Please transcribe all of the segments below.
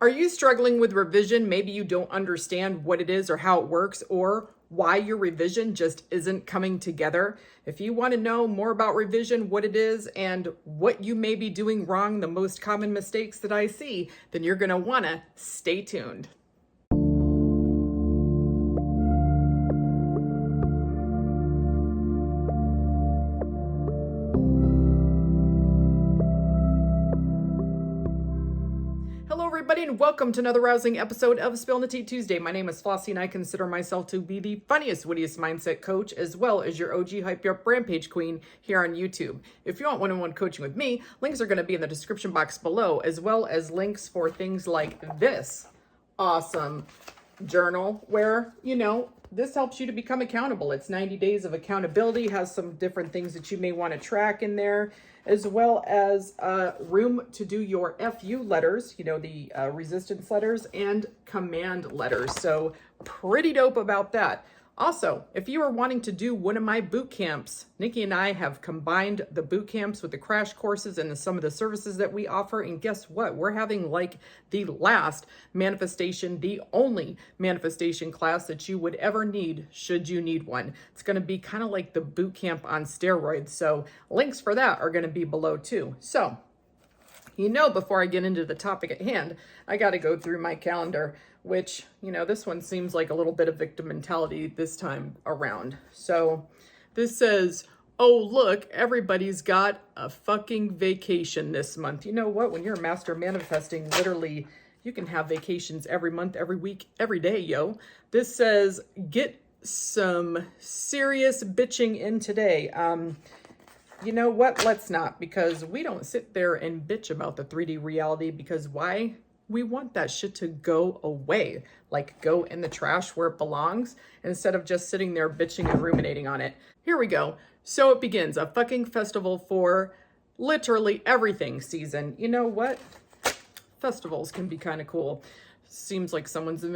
Are you struggling with revision? Maybe you don't understand what it is or how it works or why your revision just isn't coming together. If you want to know more about revision, what it is, and what you may be doing wrong, the most common mistakes that I see, then you're going to want to stay tuned. Hello everybody and welcome to another rousing episode of Spill the Tea Tuesday. My name is Flossie and I consider myself to be the funniest, wittiest mindset coach as well as your OG Hype You Up Rampage Queen here on YouTube. If you want one-on-one coaching with me, links are going to be in the description box below, as well as links for things like this awesome journal where, this helps you to become accountable. It's 90 days of accountability, has some different things that you may want to track in there, as well as room to do your FU letters, the resistance letters and command letters. So pretty dope about that. Also, if you are wanting to do one of my boot camps, Nikki and I have combined the boot camps with the crash courses and some of the services that we offer. And guess what? We're having like the last manifestation, the only manifestation class that you would ever need should you need one. It's going to be kind of like the boot camp on steroids. So links for that are going to be below too. So, before I get into the topic at hand, I got to go through my calendar, which, this one seems like a little bit of victim mentality this time around. So this says, oh, look, everybody's got a fucking vacation this month. You know what? When you're a master manifesting, literally, you can have vacations every month, every week, every day, yo. This says, get some serious bitching in today. You know what? Let's not, because we don't sit there and bitch about the 3D reality, because why? We want that shit to go away, like go in the trash where it belongs, instead of just sitting there bitching and ruminating on it. Here we go. So it begins, a fucking festival for literally everything season. You know what? Festivals can be kind of cool. Seems like someone's in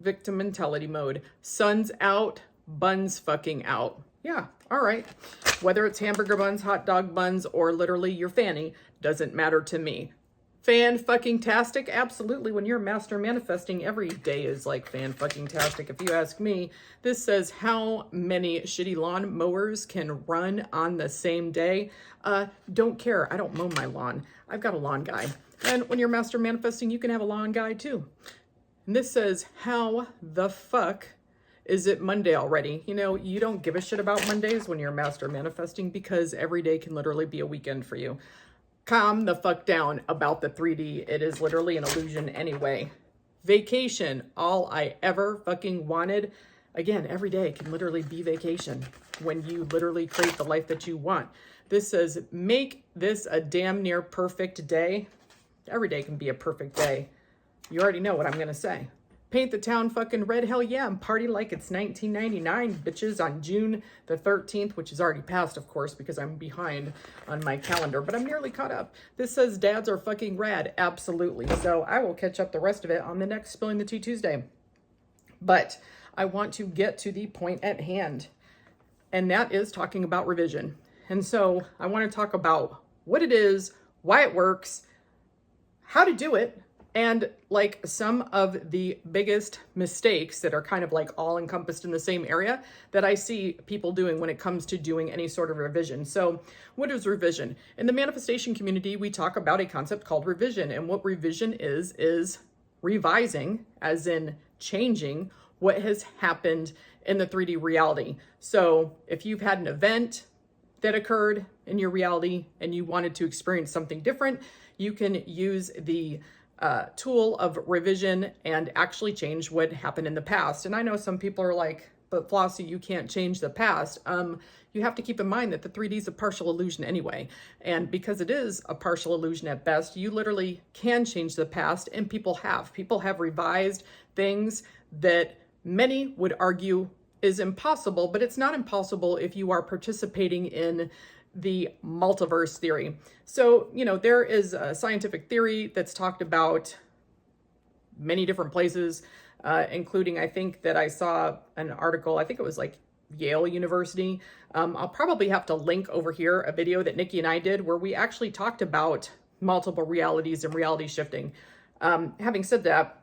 victim mentality mode. Sun's out, buns fucking out. Yeah, all right. Whether it's hamburger buns, hot dog buns, or literally your fanny, doesn't matter to me. Fan-fucking-tastic? Absolutely. When you're master manifesting, every day is like fan-fucking-tastic. If you ask me, this says how many shitty lawn mowers can run on the same day. Don't care. I don't mow my lawn. I've got a lawn guy. And when you're master manifesting, you can have a lawn guy too. And this says, how the fuck is it Monday already? You don't give a shit about Mondays when you're master manifesting, because every day can literally be a weekend for you. Calm the fuck down about the 3D. It is literally an illusion anyway. Vacation, all I ever fucking wanted. Again, every day can literally be vacation when you literally create the life that you want. This says, make this a damn near perfect day. Every day can be a perfect day. You already know what I'm going to say. Paint the town fucking red, hell yeah, and party like it's 1999, bitches, on June the 13th, which is already passed, of course, because I'm behind on my calendar, but I'm nearly caught up. This says dads are fucking rad. Absolutely. So I will catch up the rest of it on the next Spilling the Tea Tuesday. But I want to get to the point at hand, and that is talking about revision. And so I want to talk about what it is, why it works, how to do it, and like some of the biggest mistakes that are kind of like all encompassed in the same area that I see people doing when it comes to doing any sort of revision. So what is revision? In the manifestation community, we talk about a concept called revision. And what revision is revising, as in changing what has happened in the 3D reality. So if you've had an event that occurred in your reality and you wanted to experience something different, you can use the tool of revision and actually change what happened in the past. And I know some people are like, but Flossie, you can't change the past. You have to keep in mind that the 3D is a partial illusion anyway. And because it is a partial illusion at best, you literally can change the past, and people have. People have revised things that many would argue is impossible, but it's not impossible if you are participating in the multiverse theory. So, there is a scientific theory that's talked about many different places, including, I think that I saw an article, I think it was like Yale University. I'll probably have to link over here a video that Nikki and I did where we actually talked about multiple realities and reality shifting. Having said that,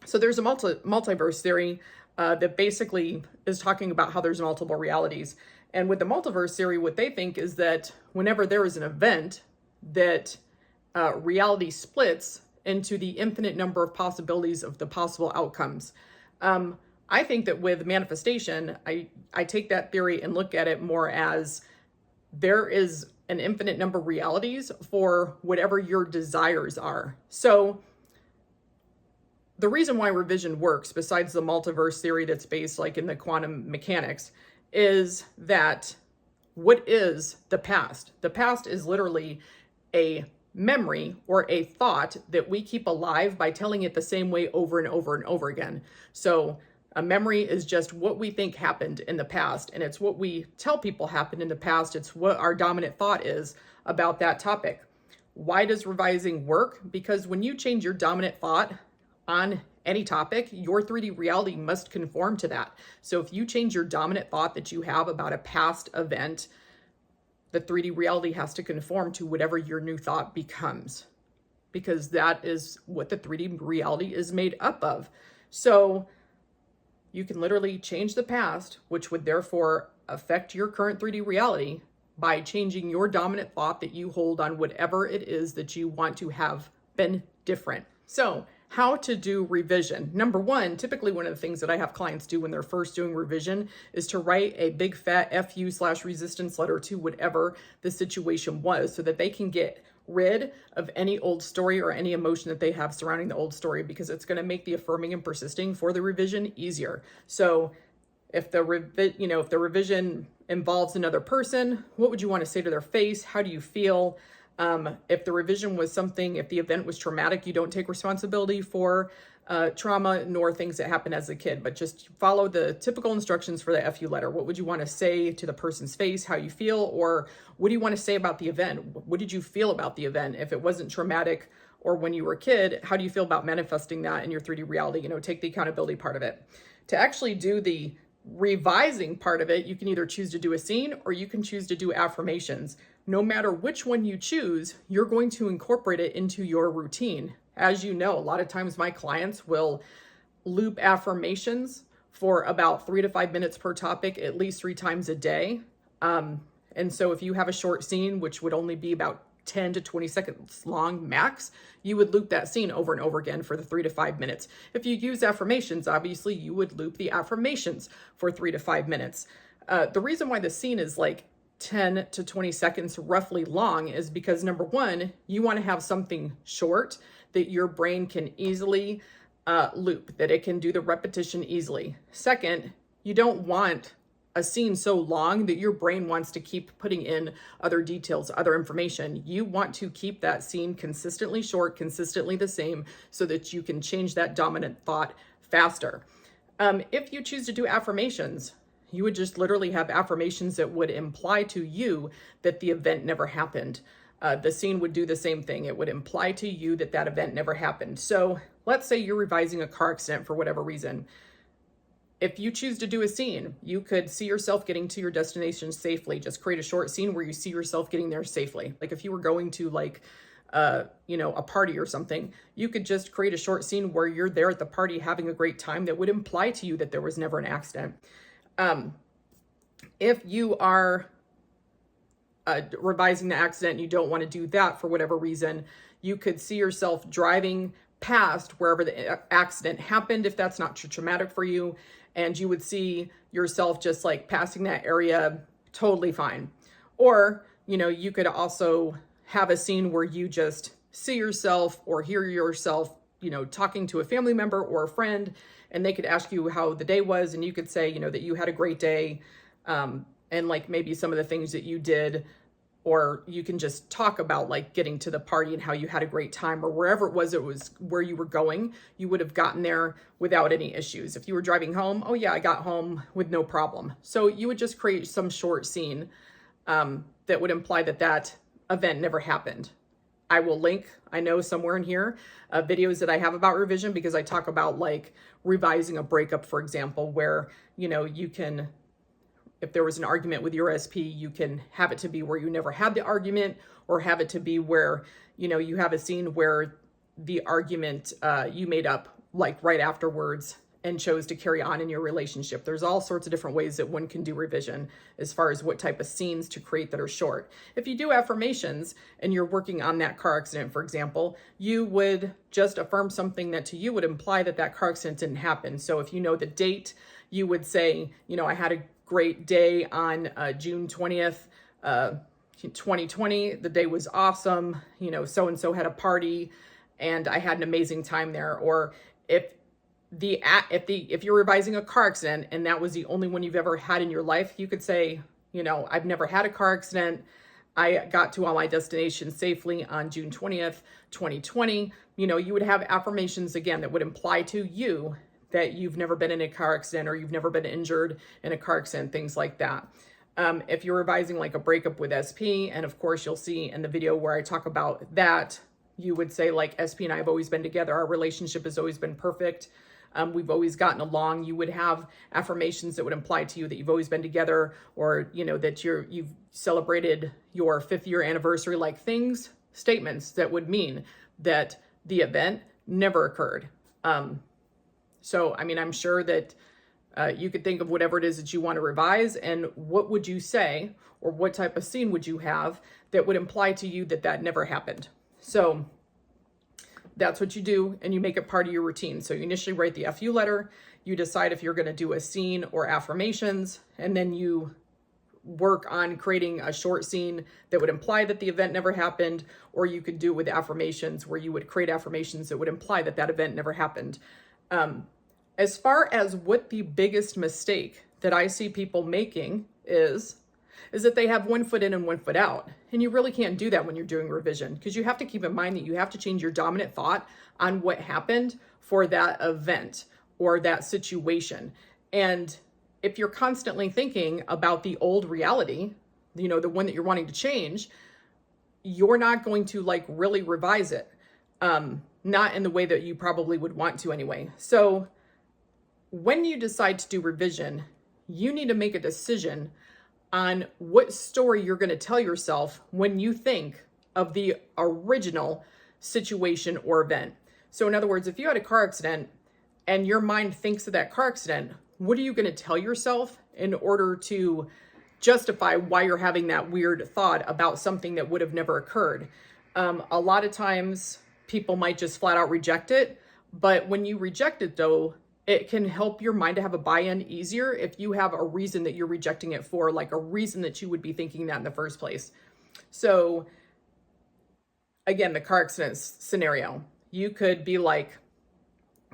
so there's a multiverse theory that basically is talking about how there's multiple realities. And with the multiverse theory, what they think is that whenever there is an event, that reality splits into the infinite number of possibilities of the possible outcomes. I think that with manifestation, I take that theory and look at it more as there is an infinite number of realities for whatever your desires are. So the reason why revision works, besides the multiverse theory that's based like in the quantum mechanics, is that what is the past? The past is literally a memory or a thought that we keep alive by telling it the same way over and over and over again. So a memory is just what we think happened in the past, and it's what we tell people happened in the past. It's what our dominant thought is about that topic. Why does revising work? Because when you change your dominant thought on any topic, your 3D reality must conform to that. So if you change your dominant thought that you have about a past event, the 3D reality has to conform to whatever your new thought becomes, because that is what the 3D reality is made up of. So you can literally change the past, which would therefore affect your current 3D reality, by changing your dominant thought that you hold on whatever it is that you want to have been different. So how to do revision. Number one, typically one of the things that I have clients do when they're first doing revision is to write a big fat FU/resistance letter to whatever the situation was, so that they can get rid of any old story or any emotion that they have surrounding the old story, because it's going to make the affirming and persisting for the revision easier. So if the revision involves another person, what would you want to say to their face? How do you feel? If the revision was something, if the event was traumatic, you don't take responsibility for trauma nor things that happened as a kid, but just follow the typical instructions for the FU letter. What would you want to say to the person's face, how you feel, or what do you want to say about the event? What did you feel about the event? If it wasn't traumatic or when you were a kid, how do you feel about manifesting that in your 3D reality? Take the accountability part of it. To actually do the revising part of it, you can either choose to do a scene or you can choose to do affirmations. No matter which one you choose, you're going to incorporate it into your routine. As you know, a lot of times my clients will loop affirmations for about 3 to 5 minutes per topic, at least 3 times a day. And so if you have a short scene, which would only be about 10 to 20 seconds long max, you would loop that scene over and over again for the 3 to 5 minutes. If you use affirmations, obviously you would loop the affirmations for 3 to 5 minutes. The reason why the scene is like 10 to 20 seconds roughly long is because, number one, you want to have something short that your brain can easily loop, that it can do the repetition easily. Second, you don't want a scene so long that your brain wants to keep putting in other details, other information. You want to keep that scene consistently short, consistently the same, so that you can change that dominant thought faster. If you choose to do affirmations, you would just literally have affirmations that would imply to you that the event never happened. The scene would do the same thing. It would imply to you that that event never happened. So let's say you're revising a car accident for whatever reason. If you choose to do a scene, you could see yourself getting to your destination safely. Just create a short scene where you see yourself getting there safely. Like if you were going to a party or something, you could just create a short scene where you're there at the party having a great time that would imply to you that there was never an accident. If you are revising the accident and you don't want to do that for whatever reason, you could see yourself driving past wherever the accident happened, if that's not too traumatic for you, and you would see yourself just like passing that area totally fine. Or, you could also have a scene where you just see yourself or hear yourself, talking to a family member or a friend, and they could ask you how the day was, and you could say, that you had a great day, and like maybe some of the things that you did, or you can just talk about like getting to the party and how you had a great time, or wherever it was where you were going, you would have gotten there without any issues. If you were driving home, oh yeah, I got home with no problem. So you would just create some short scene that would imply that that event never happened. I will link, I know somewhere in here, videos that I have about revision, because I talk about like revising a breakup, for example, where, you can, if there was an argument with your SP, you can have it to be where you never had the argument, or have it to be where, you have a scene where the argument you made up like right afterwards and chose to carry on in your relationship. There's all sorts of different ways that one can do revision as far as what type of scenes to create that are short. If you do affirmations and you're working on that car accident, for example, you would just affirm something that to you would imply that that car accident didn't happen. So if you know the date, you would say, you know, I had a great day on June 20th, 2020. The day was awesome. You know, so-and-so had a party and I had an amazing time there. Or if you're revising a car accident and that was the only one you've ever had in your life, you could say, you know, I've never had a car accident. I got to all my destinations safely on June 20th, 2020. You know, you would have affirmations again that would imply to you that you've never been in a car accident or you've never been injured in a car accident, things like that. If you're revising like a breakup with SP, and of course you'll see in the video where I talk about that, you would say like SP and I have always been together. Our relationship has always been perfect. We've always gotten along. You would have affirmations that would imply to you that you've always been together, or, you know, that you've celebrated your 5th year anniversary, like statements that would mean that the event never occurred. So, I mean, I'm sure that you could think of whatever it is that you want to revise, and what would you say, or what type of scene would you have that would imply to you that that never happened? So that's what you do, and you make it part of your routine. So you initially write the FU letter, you decide if you're going to do a scene or affirmations, and then you work on creating a short scene that would imply that the event never happened, or you could do it with affirmations where you would create affirmations that would imply that that event never happened. As far as what the biggest mistake that I see people making is that they have one foot in and one foot out. And you really can't do that when you're doing revision, because you have to keep in mind that you have to change your dominant thought on what happened for that event or that situation. And if you're constantly thinking about the old reality, you know, the one that you're wanting to change, you're not going to like really revise it. Not in the way that you probably would want to anyway. So when you decide to do revision, you need to make a decision on what story you're going to tell yourself when you think of the original situation or event. So in other words, if you had a car accident and your mind thinks of that car accident, what are you going to tell yourself in order to justify why you're having that weird thought about something that would have never occurred? A lot of times people might just flat out reject it, but when you reject it though, it can help your mind to have a buy-in easier if you have a reason that you're rejecting it for, like a reason that you would be thinking that in the first place. So again, the car accident scenario, you could be like,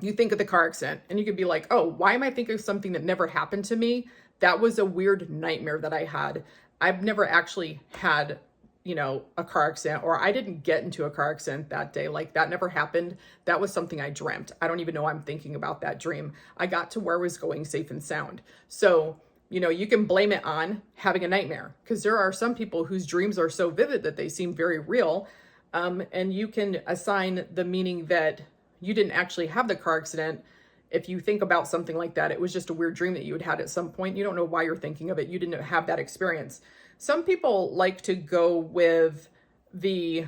you think of the car accident and you could be like, oh, why am I thinking of something that never happened to me? That was a weird nightmare that I had. I've never actually had, you know, a car accident, or I didn't get into a car accident that day. Like that never happened. That was something I dreamt. I don't even know I'm thinking about that dream. I got to where I was going safe and sound. So, you know, you can blame it on having a nightmare, because there are some people whose dreams are so vivid that they seem very real. And you can assign the meaning that you didn't actually have the car accident. If you think about something like that, it was just a weird dream that you had at some point. You don't know why you're thinking of it. You didn't have that experience. Some people like to go with the,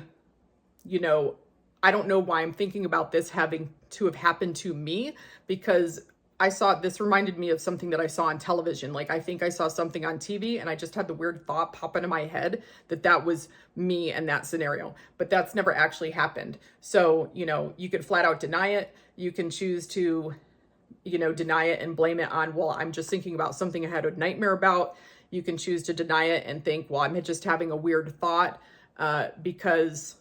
you know, I don't know why I'm thinking about this having to have happened to me, because I saw, this reminded me of something that I saw on television. Like, I think I saw something on TV and I just had the weird thought pop into my head that that was me and that scenario, but that's never actually happened. So, you know, you could flat out deny it. You can choose to, you know, deny it and blame it on, well, I'm just thinking about something I had a nightmare about. You can choose to deny it and think, well, I'm just having a weird thought because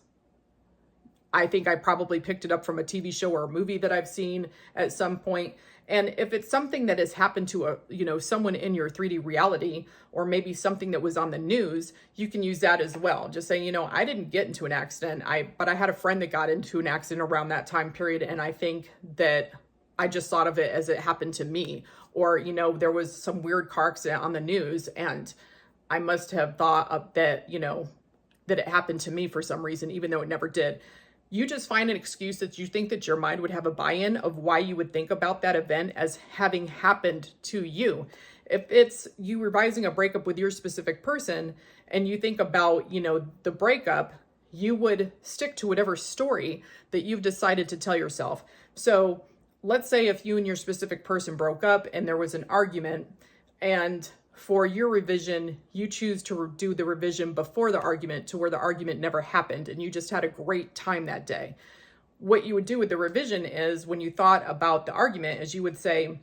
I think I probably picked it up from a TV show or a movie that I've seen at some point. And if it's something that has happened to a, you know, someone in your 3D reality, or maybe something that was on the news, you can use that as well. Just saying, you know, I didn't get into an accident, but I had a friend that got into an accident around that time period, and I think that I just thought of it as it happened to me. Or, you know, there was some weird car accident on the news and I must have thought of that, you know, that it happened to me for some reason, even though it never did. You just find an excuse that you think that your mind would have a buy-in of why you would think about that event as having happened to you. If it's you revising a breakup with your specific person and you think about, you know, the breakup, you would stick to whatever story that you've decided to tell yourself. So let's say if you and your specific person broke up and there was an argument, and for your revision, you choose to do the revision before the argument to where the argument never happened and you just had a great time that day. What you would do with the revision is when you thought about the argument is you would say,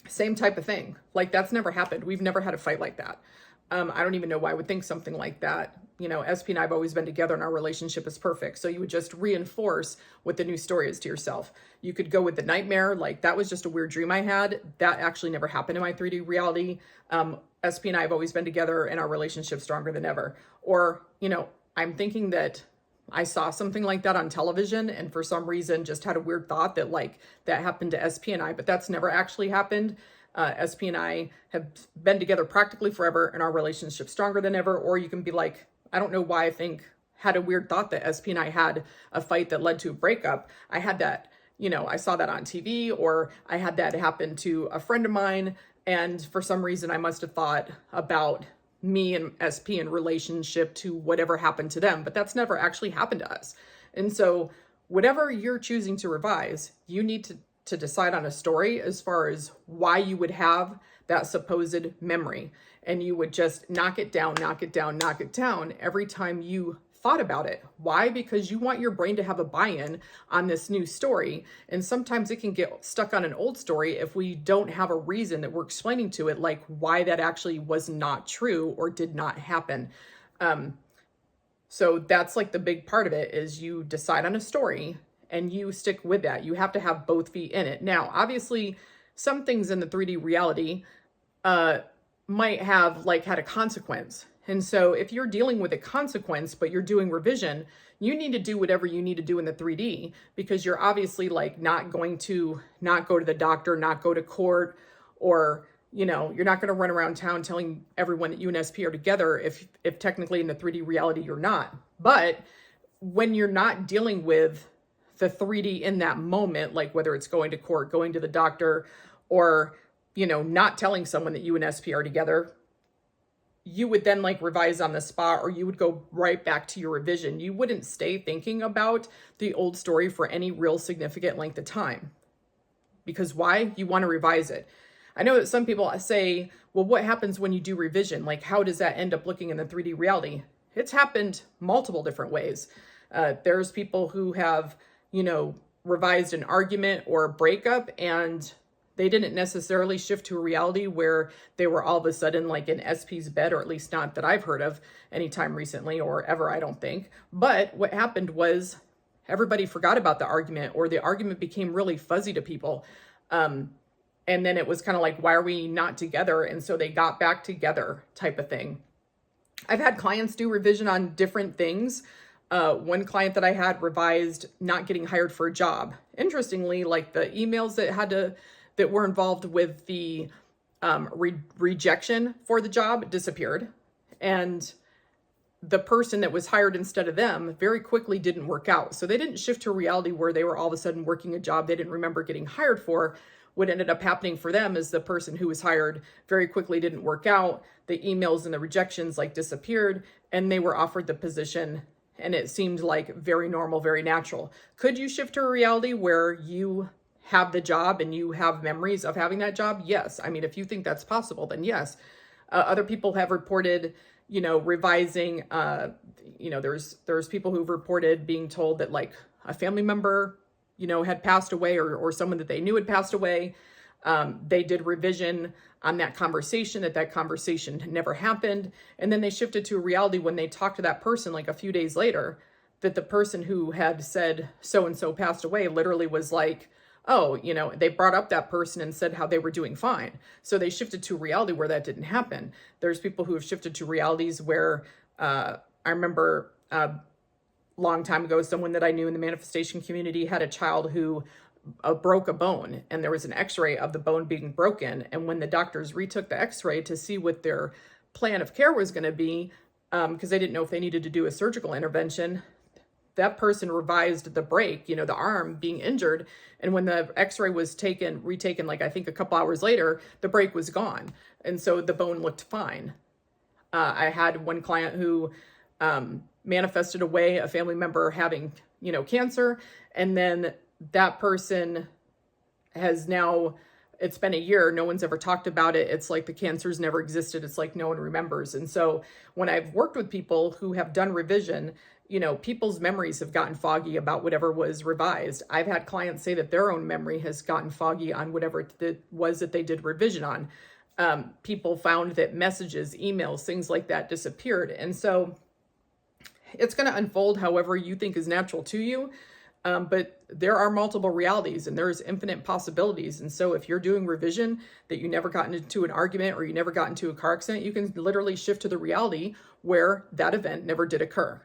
same type of thing. Like, that's never happened. We've never had a fight like that. I don't even know why I would think something like that. You know, SP and I have always been together and our relationship is perfect. So you would just reinforce what the new story is to yourself. You could go with the nightmare. Like, that was just a weird dream I had. That actually never happened in my 3D reality. SP and I have always been together and our relationship stronger than ever. Or, you know, I'm thinking that I saw something like that on television and for some reason just had a weird thought that like that happened to SP and I, but that's never actually happened. SP and I have been together practically forever and our relationship stronger than ever. Or you can be like, I don't know why I had a weird thought that SP and I had a fight that led to a breakup. I had that, you know, I saw that on TV, or I had that happen to a friend of mine. And for some reason I must have thought about me and SP in relationship to whatever happened to them, but that's never actually happened to us. And so whatever you're choosing to revise, you need to decide on a story as far as why you would have that supposed memory. And you would just knock it down, knock it down, knock it down every time you thought about it. Why? Because you want your brain to have a buy-in on this new story. And sometimes it can get stuck on an old story if we don't have a reason that we're explaining to it, like why that actually was not true or did not happen. So that's like the big part of it is you decide on a story and you stick with that. You have to have both feet in it. Now, obviously, some things in the 3D reality might have like had a consequence. And so if you're dealing with a consequence, but you're doing revision, you need to do whatever you need to do in the 3D, because you're obviously like not going to not go to the doctor, not go to court, or, you know, you're not going to run around town telling everyone that you and SP are together if technically in the 3D reality you're not. But when you're not dealing with the 3D in that moment, like whether it's going to court, going to the doctor, or, you know, not telling someone that you and SP are together, you would then like revise on the spot, or you would go right back to your revision. You wouldn't stay thinking about the old story for any real significant length of time. Because why? You want to revise it. I know that some people say, well, what happens when you do revision? Like, how does that end up looking in the 3D reality? It's happened multiple different ways. There's people who have, you know, revised an argument or a breakup, and they didn't necessarily shift to a reality where they were all of a sudden like in SP's bed, or at least not that I've heard of anytime recently or ever, I don't think. But what happened was everybody forgot about the argument, or the argument became really fuzzy to people. And then it was kind of like, why are we not together? And so they got back together type of thing. I've had clients do revision on different things. One client that I had revised not getting hired for a job. Interestingly, like the emails that were involved with the rejection for the job disappeared. And the person that was hired instead of them very quickly didn't work out. So they didn't shift to a reality where they were all of a sudden working a job they didn't remember getting hired for. What ended up happening for them is the person who was hired very quickly didn't work out. The emails and the rejections like disappeared, and they were offered the position, and it seemed like very normal, very natural. Could you shift to a reality where you have the job and you have memories of having that job? Yes. I mean, if you think that's possible, then yes. Other people have reported, you know, revising, you know, there's people who've reported being told that like a family member, you know, had passed away, or someone that they knew had passed away. They did revision on that conversation, that conversation never happened. And then they shifted to a reality when they talked to that person like a few days later, that the person who had said so-and-so passed away literally was like, oh, you know, they brought up that person and said how they were doing fine. So they shifted to a reality where that didn't happen. There's people who have shifted to realities where I remember long time ago, someone that I knew in the manifestation community had a child who broke a bone, and there was an x-ray of the bone being broken. And when the doctors retook the x-ray to see what their plan of care was going to be, because they didn't know if they needed to do a surgical intervention, that person revised the break, you know, the arm being injured. And when the x-ray was retaken, like I think a couple hours later, the break was gone. And so the bone looked fine. I had one client who manifested away a family member having, cancer. And then that person has now, it's been a year, no one's ever talked about it. It's like the cancer's never existed. It's like no one remembers. And so when I've worked with people who have done revision, people's memories have gotten foggy about whatever was revised. I've had clients say that their own memory has gotten foggy on whatever it was that they did revision on. People found that messages, emails, things like that disappeared. And so it's going to unfold however you think is natural to you. But there are multiple realities and there's infinite possibilities. And so if you're doing revision that you never got into an argument or you never got into a car accident, you can literally shift to the reality where that event never did occur,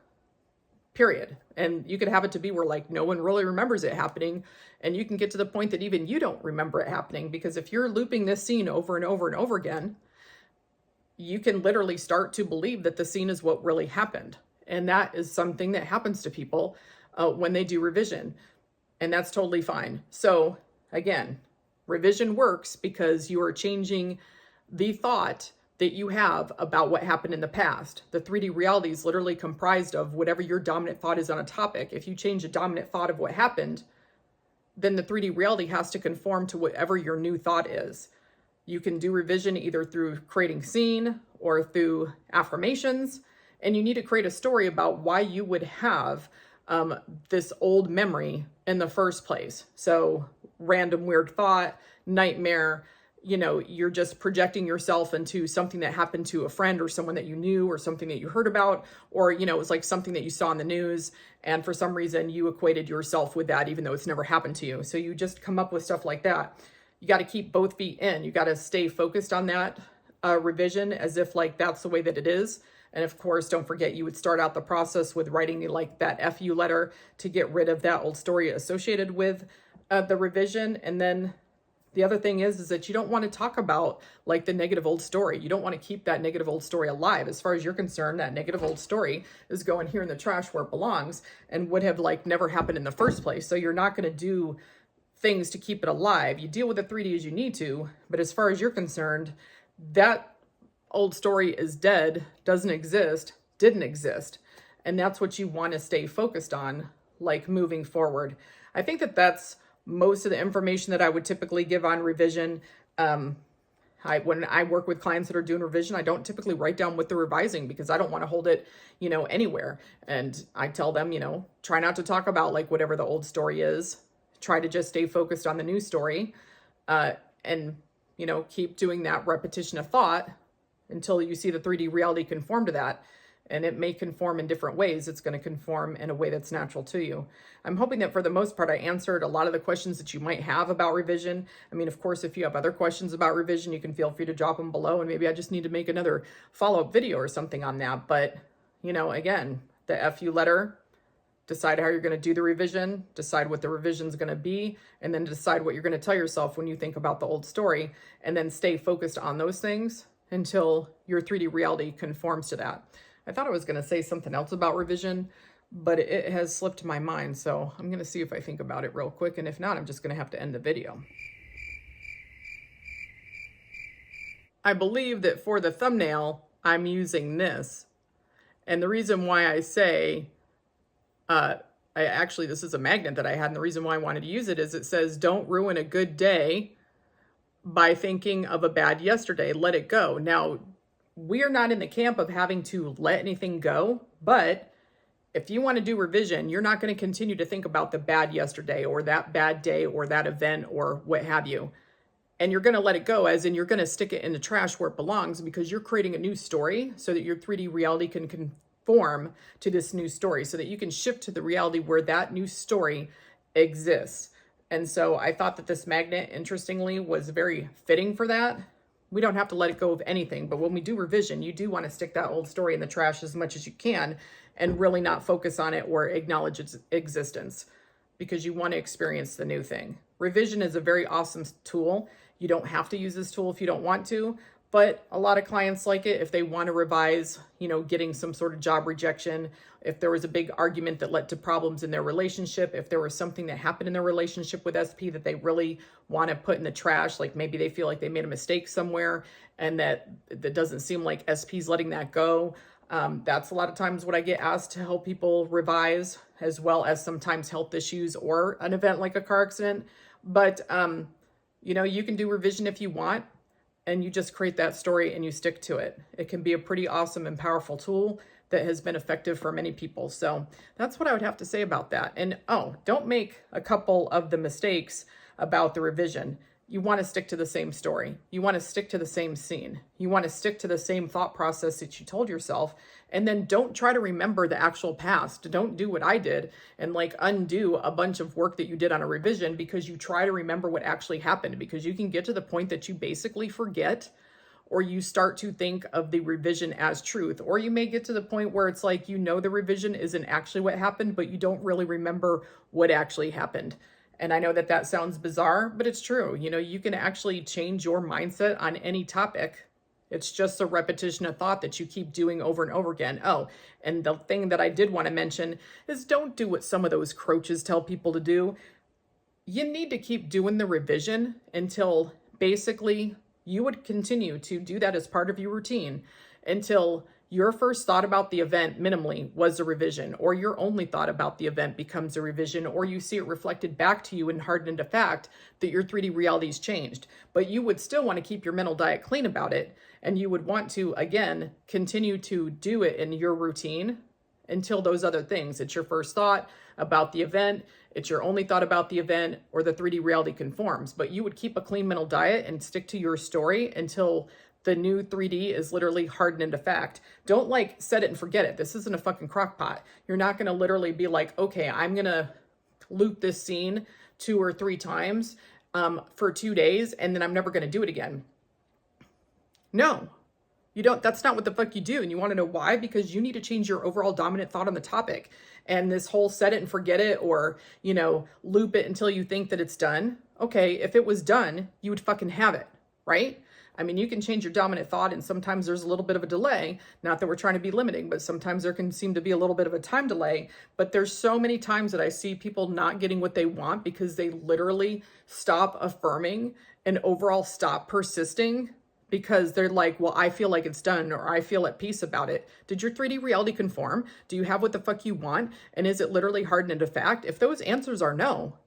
period. And you could have it to be where like no one really remembers it happening. And you can get to the point that even you don't remember it happening, because if you're looping this scene over and over and over again, you can literally start to believe that the scene is what really happened. And that is something that happens to people when they do revision, and that's totally fine. So again, revision works because you are changing the thought that you have about what happened in the past. The 3D reality is literally comprised of whatever your dominant thought is on a topic. If you change a dominant thought of what happened, then the 3D reality has to conform to whatever your new thought is. You can do revision either through creating scene or through affirmations, and you need to create a story about why you would have this old memory in the first place. So random weird thought, nightmare, you're just projecting yourself into something that happened to a friend or someone that you knew or something that you heard about, or, it was like something that you saw in the news. And for some reason you equated yourself with that, even though it's never happened to you. So you just come up with stuff like that. You got to keep both feet in. You got to stay focused on that revision as if like that's the way that it is. And of course, don't forget, you would start out the process with writing like that FU letter to get rid of that old story associated with the revision. And then the other thing is that you don't want to talk about like the negative old story. You don't want to keep that negative old story alive. As far as you're concerned, that negative old story is going here in the trash where it belongs and would have like never happened in the first place. So you're not going to do things to keep it alive. You deal with the 3D as you need to, but as far as you're concerned, that old story is dead, doesn't exist, didn't exist. And that's what you want to stay focused on, like moving forward. I think that that's most of the information that I would typically give on revision. When I work with clients that are doing revision, I don't typically write down what they're revising because I don't want to hold it, anywhere. And I tell them, try not to talk about like whatever the old story is. Try to just stay focused on the new story, and, keep doing that repetition of thought until you see the 3D reality conform to that. And it may conform in different ways. It's going to conform in a way that's natural to you. I'm hoping that for the most part, I answered a lot of the questions that you might have about revision. I mean, of course, if you have other questions about revision, you can feel free to drop them below. And maybe I just need to make another follow-up video or something on that. But, again, the FU letter, decide how you're going to do the revision, decide what the revision is going to be, and then decide what you're going to tell yourself when you think about the old story, and then stay focused on those things until your 3D reality conforms to that. I thought I was going to say something else about revision, but it has slipped my mind. So I'm going to see if I think about it real quick. And if not, I'm just going to have to end the video. I believe that for the thumbnail, I'm using this. And the reason why I say, this is a magnet that I had. And the reason why I wanted to use it is it says, don't ruin a good day by thinking of a bad yesterday, let it go. Now, we are not in the camp of having to let anything go, but if you want to do revision, you're not going to continue to think about the bad yesterday or that bad day or that event or what have you. And you're going to let it go, as in you're going to stick it in the trash where it belongs, because you're creating a new story so that your 3D reality can conform to this new story, so that you can shift to the reality where that new story exists. And so I thought that this magnet, interestingly, was very fitting for that. We don't have to let it go of anything, but when we do revision, you do want to stick that old story in the trash as much as you can and really not focus on it or acknowledge its existence, because you want to experience the new thing. Revision is a very awesome tool. You don't have to use this tool if you don't want to, but a lot of clients like it if they want to revise, getting some sort of job rejection, if there was a big argument that led to problems in their relationship, if there was something that happened in their relationship with SP that they really want to put in the trash, like maybe they feel like they made a mistake somewhere and that doesn't seem like SP's letting that go. That's a lot of times what I get asked to help people revise, as well as sometimes health issues or an event like a car accident. But, you can do revision if you want, and you just create that story and you stick to it. It can be a pretty awesome and powerful tool that has been effective for many people. So that's what I would have to say about that. And don't make a couple of the mistakes about the revision. You want to stick to the same story. You want to stick to the same scene. You want to stick to the same thought process that you told yourself. And then don't try to remember the actual past. Don't do what I did and undo a bunch of work that you did on a revision because you try to remember what actually happened, because you can get to the point that you basically forget, or you start to think of the revision as truth. Or you may get to the point where it's the revision isn't actually what happened, but you don't really remember what actually happened. And I know that that sounds bizarre, but it's true. You can actually change your mindset on any topic. It's just a repetition of thought that you keep doing over and over again. Oh, and the thing that I did want to mention is don't do what some of those coaches tell people to do. You need to keep doing the revision until basically you would continue to do that as part of your routine until your first thought about the event minimally was a revision, or your only thought about the event becomes a revision, or you see it reflected back to you and hardened into fact that your 3D reality's changed. But you would still want to keep your mental diet clean about it, and you would want to, again, continue to do it in your routine until those other things. It's your first thought about the event, it's your only thought about the event, or the 3D reality conforms. But you would keep a clean mental diet and stick to your story until the new 3D is literally hardened into fact. Don't set it and forget it. This isn't a fucking crock pot. You're not going to literally be okay, I'm going to loop this scene 2 or 3 times for 2 days, and then I'm never going to do it again. No, you don't. That's not what the fuck you do. And you want to know why? Because you need to change your overall dominant thought on the topic. And this whole set it and forget it, or, loop it until you think that it's done. Okay, if it was done, you would fucking have it, right? I mean, you can change your dominant thought, and sometimes there's a little bit of a delay. Not that we're trying to be limiting, but sometimes there can seem to be a little bit of a time delay. But there's so many times that I see people not getting what they want because they literally stop affirming and overall stop persisting because they're well, I feel like it's done, or I feel at peace about it. Did your 3D reality conform? Do you have what the fuck you want? And is it literally hardened into fact? If those answers are no,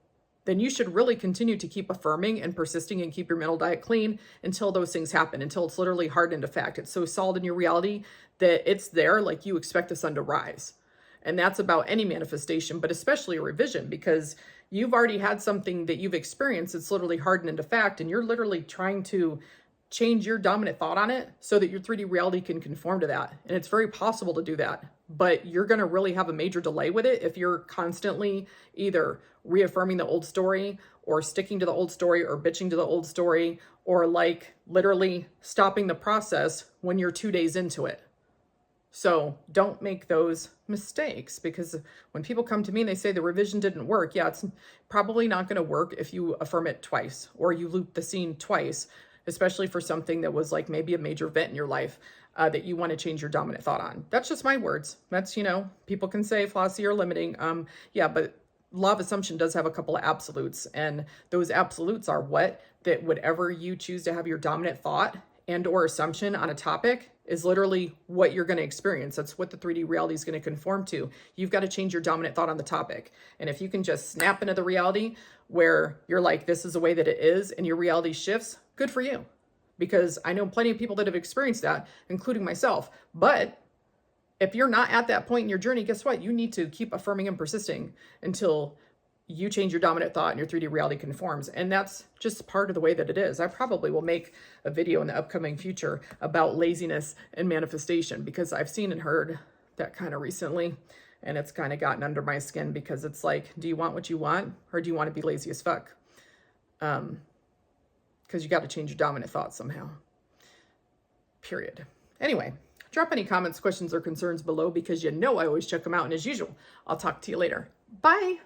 then you should really continue to keep affirming and persisting and keep your mental diet clean until those things happen, until it's literally hardened into fact. It's so solid in your reality that it's there, you expect the sun to rise. And that's about any manifestation, but especially a revision, because you've already had something that you've experienced. It's literally hardened into fact, and you're literally trying to change your dominant thought on it so that your 3D reality can conform to that. And it's very possible to do that, but you're going to really have a major delay with it if you're constantly either reaffirming the old story, or sticking to the old story, or bitching to the old story, or literally stopping the process when you're 2 days into it. So don't make those mistakes, because when people come to me and they say the revision didn't work, yeah, it's probably not going to work if you affirm it twice, or you loop the scene twice, especially for something that was maybe a major event in your life that you want to change your dominant thought on. That's just my words. That's, people can say, Flossie, you're limiting. Yeah, but law of assumption does have a couple of absolutes, and those absolutes are that whatever you choose to have your dominant thought and or assumption on a topic is literally what you're going to experience. That's what the 3D reality is going to conform to. You've got to change your dominant thought on the topic. And if you can just snap into the reality where you're this is the way that it is, and your reality shifts, good for you. Because I know plenty of people that have experienced that, including myself. But if you're not at that point in your journey, guess what? You need to keep affirming and persisting until you change your dominant thought and your 3D reality conforms. And that's just part of the way that it is. I probably will make a video in the upcoming future about laziness and manifestation, because I've seen and heard that kind of recently, and it's kind of gotten under my skin, because it's do you want what you want, or do you want to be lazy as fuck? Because you got to change your dominant thought somehow. Period. Anyway, drop any comments, questions, or concerns below, because I always check them out. And as usual, I'll talk to you later. Bye.